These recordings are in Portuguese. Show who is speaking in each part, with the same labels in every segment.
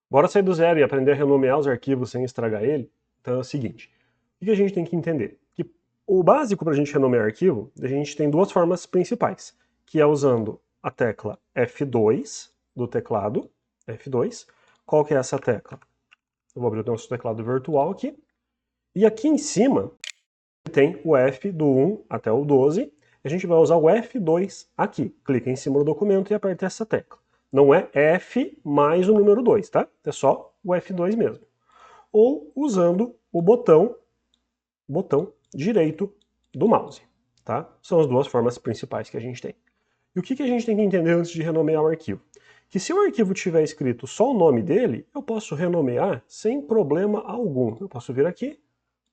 Speaker 1: Bora sair do zero e aprender a renomear os arquivos sem estragar ele? Então é o seguinte, o que a gente tem que entender? Que o básico para a gente renomear arquivo, a gente tem duas formas principais, que é usando a tecla F2 do teclado, F2. Qual que é essa tecla? Eu vou abrir o nosso teclado virtual aqui, e aqui em cima tem o F do 1 até o 12, a gente vai usar o F2 aqui. Clica em cima do documento e aperta essa tecla. Não é F mais o número 2, tá? É só o F2 mesmo. Ou usando o botão direito do mouse, tá? São as duas formas principais que a gente tem. E o que a gente tem que entender antes de renomear o arquivo? Que se o arquivo tiver escrito só o nome dele, eu posso renomear sem problema algum. Eu posso vir aqui,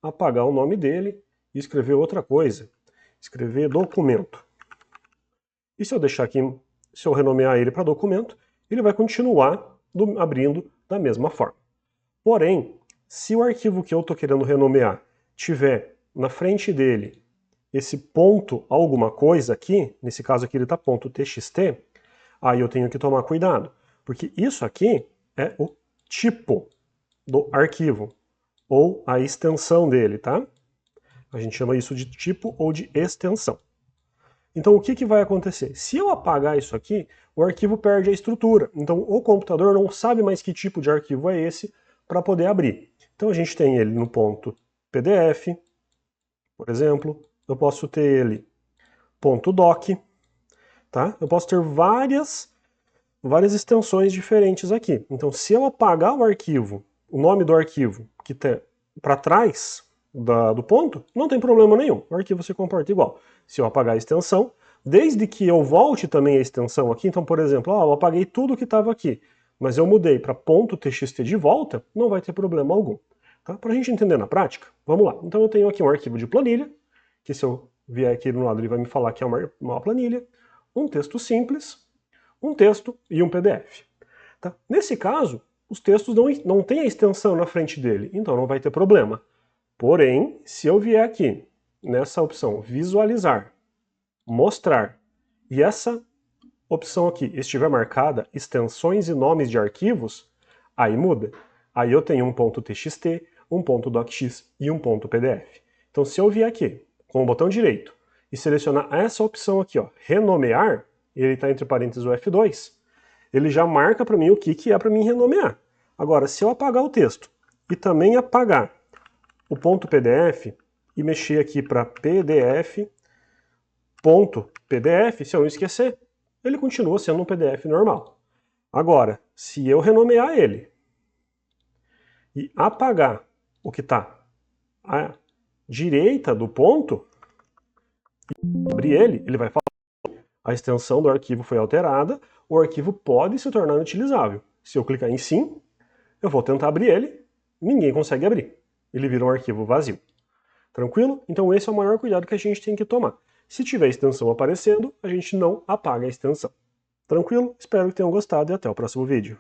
Speaker 1: apagar o nome dele e escrever outra coisa. Escrever documento. E se eu deixar aqui, se eu renomear ele para documento, ele vai continuar abrindo da mesma forma. Porém, se o arquivo que eu estou querendo renomear tiver na frente dele esse ponto alguma coisa aqui, nesse caso aqui ele está ponto .txt, aí eu tenho que tomar cuidado, porque isso aqui é o tipo do arquivo, ou a extensão dele, tá? A gente chama isso de tipo ou de extensão. Então o que vai acontecer? Se eu apagar isso aqui, o arquivo perde a estrutura. Então o computador não sabe mais que tipo de arquivo é esse para poder abrir. Então a gente tem ele no ponto PDF, por exemplo. Eu posso ter ele ponto .doc, tá? Eu posso ter várias extensões diferentes aqui. Então se eu apagar o arquivo, o nome do arquivo que está para trás do ponto, não tem problema nenhum. O arquivo se comporta igual. Se eu apagar a extensão, desde que eu volte também a extensão aqui, então, por exemplo, eu apaguei tudo que estava aqui, mas eu mudei para .txt de volta, não vai ter problema algum. Tá? Para a gente entender na prática, vamos lá. Então eu tenho aqui um arquivo de planilha, que se eu vier aqui no lado ele vai me falar que é uma planilha, um texto simples, um texto e um PDF. Tá? Nesse caso, os textos não têm a extensão na frente dele, então não vai ter problema. Porém, se eu vier aqui, nessa opção visualizar, mostrar, e essa opção aqui estiver marcada extensões e nomes de arquivos, aí muda. Aí eu tenho um .txt, um .docx e um .pdf. Então se eu vier aqui, com o botão direito, e selecionar essa opção aqui, ó, renomear, ele está entre parênteses o F2, ele já marca para mim o que é para mim renomear. Agora, se eu apagar o texto e também apagar o .pdf e mexer aqui para pdf.pdf, se eu não esquecer, ele continua sendo um PDF normal. Agora, se eu renomear ele e apagar o que está à direita do ponto, e abrir ele vai falar a extensão do arquivo foi alterada, o arquivo pode se tornar inutilizável. Se eu clicar em sim, eu vou tentar abrir ele, ninguém consegue abrir. Ele vira um arquivo vazio. Tranquilo? Então esse é o maior cuidado que a gente tem que tomar. Se tiver extensão aparecendo, a gente não apaga a extensão. Tranquilo? Espero que tenham gostado e até o próximo vídeo.